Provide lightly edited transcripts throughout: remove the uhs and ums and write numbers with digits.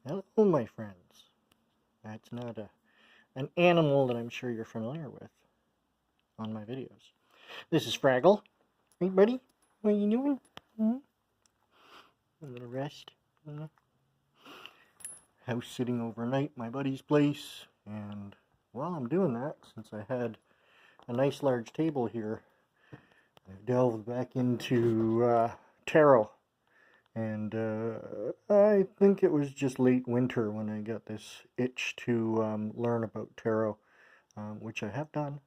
Hello, my friends. That's not an animal that I'm sure you're familiar with on my videos. This is Fraggle. Hey, buddy. What are you doing? Hmm? A little rest. Hmm? House sitting overnight, my buddy's place. And while I'm doing that, since I had a nice large table here, I've delved back into tarot. And I think it was just late winter when I got this itch to learn about tarot, which I have done.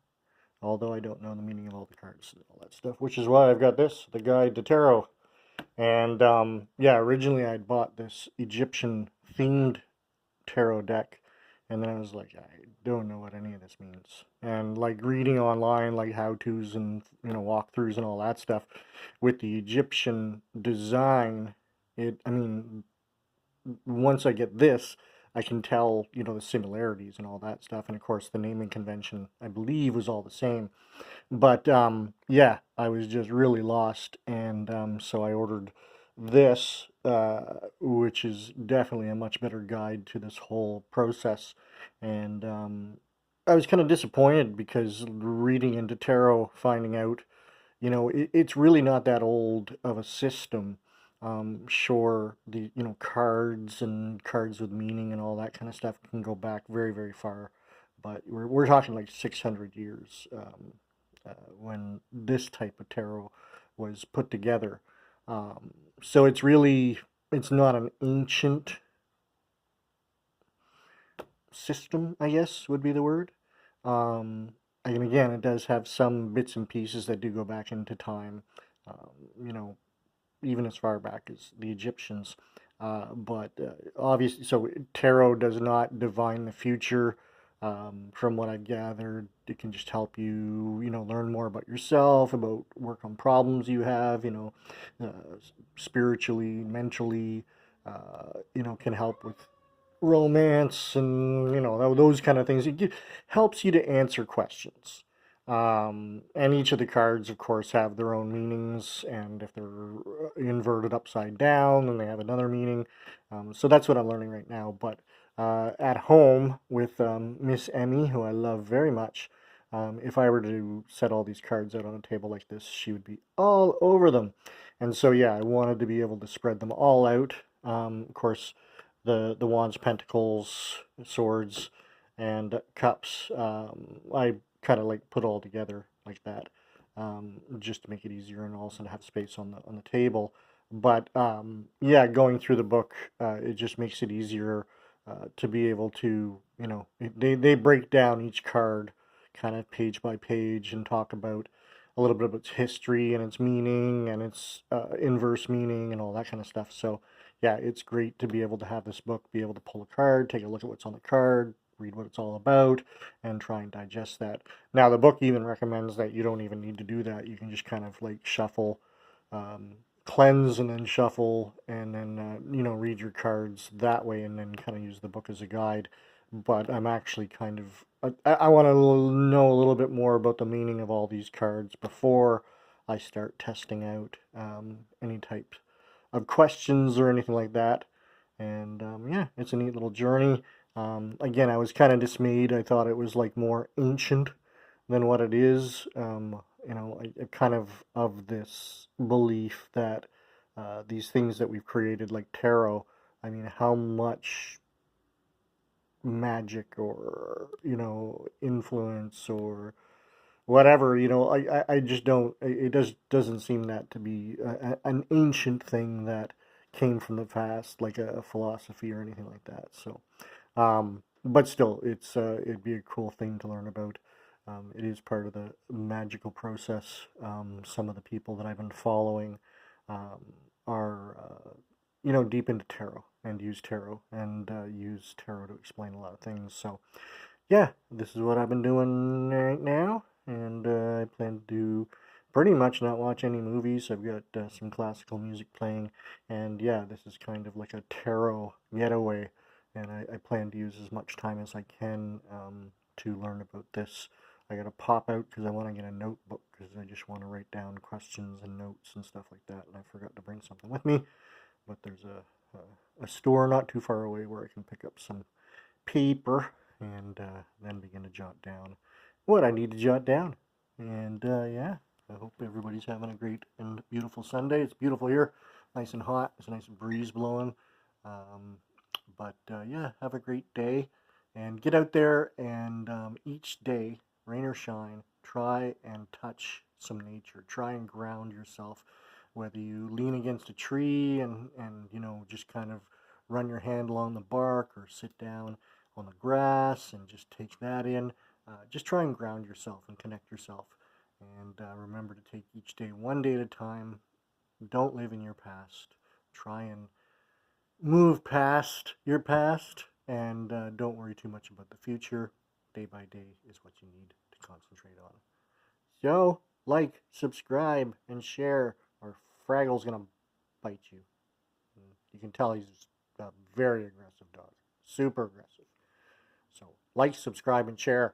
Although I don't know the meaning of all the cards and all that stuff, which is why I've got this, the Guide to Tarot. And yeah, originally I'd bought this Egyptian themed tarot deck, and then I was like, I don't know what any of this means. And like reading online, like how to's and walkthroughs and all that stuff, with the Egyptian design, I mean, once I get this, I can tell, the similarities and all that stuff. And of course, the naming convention, I believe, was all the same. But yeah, I was just really lost, and so I ordered this, which is definitely a much better guide to this whole process. And I was kind of disappointed because reading into tarot, finding out, it's really not that old of a system. Sure, the cards and cards with meaning and all that kind of stuff can go back very, very far, but we're talking like 600 years. When this type of tarot was put together. So it's not an ancient system, I guess would be the word. Um, and again, it does have some bits and pieces that do go back into time, um, you know, even as far back as the Egyptians. But obviously, so tarot does not divine the future. From what I've gathered, it can just help you, learn more about yourself, about work on problems you have, spiritually, mentally, can help with romance and those kind of things. Helps you to answer questions. And each of the cards, of course, have their own meanings, and if they're inverted upside down, then they have another meaning. So that's what I'm learning right now. But at home with Miss Emmy, who I love very much, if I were to set all these cards out on a table like this, she would be all over them. And so, yeah, I wanted to be able to spread them all out. Of course, the wands, pentacles, swords, and cups. I kind of like put all together like that, just to make it easier and also to have space on the table. But yeah, going through the book, it just makes it easier to be able to, they break down each card kind of page by page and talk about a little bit of its history and its meaning and its inverse meaning and all that kind of stuff. So yeah, it's great to be able to have this book, be able to pull a card, take a look at what's on the card, read what it's all about, and try and digest that. Now, the book even recommends that you don't even need to do that. You can just kind of like shuffle, um, cleanse, and then shuffle, and then read your cards that way, and then kind of use the book as a guide. But I'm actually kind of I want to know a little bit more about the meaning of all these cards before I start testing out any type of questions or anything like that. And yeah, it's a neat little journey. Again, I was kind of dismayed. I thought it was like more ancient than what it is. I kind of this belief that these things that we've created, like tarot, I mean, how much magic or influence or whatever, I just don't, it doesn't seem that to be an ancient thing that came from the past, like a philosophy or anything like that. So but still, it'd be a cool thing to learn about. It is part of the magical process. Some of the people that I've been following um, are deep into tarot and use tarot to explain a lot of things. So yeah, this is what I've been doing right now, and I plan to do pretty much not watch any movies. I've got some classical music playing, and yeah, this is kind of like a tarot getaway, and I plan to use as much time as I can to learn about this. I gotta pop out because I want to get a notebook because I just want to write down questions and notes and stuff like that, and I forgot to bring something with me, but there's a store not too far away where I can pick up some paper and then begin to jot down what I need to jot down. And yeah, I hope everybody's having a great and beautiful Sunday. It's beautiful here, nice and hot. There's a nice breeze blowing. Um, but yeah, have a great day and get out there and each day, rain or shine, try and touch some nature. Try and ground yourself, whether you lean against a tree and just kind of run your hand along the bark or sit down on the grass and just take that in. Just try and ground yourself and connect yourself. And remember to take each day one day at a time. Don't live in your past. Try and move past your past and don't worry too much about the future. Day by day is what you need to concentrate on. So, like, subscribe, and share, or Fraggle's gonna bite you. You can tell he's a very aggressive dog. Super aggressive. So, like, subscribe, and share.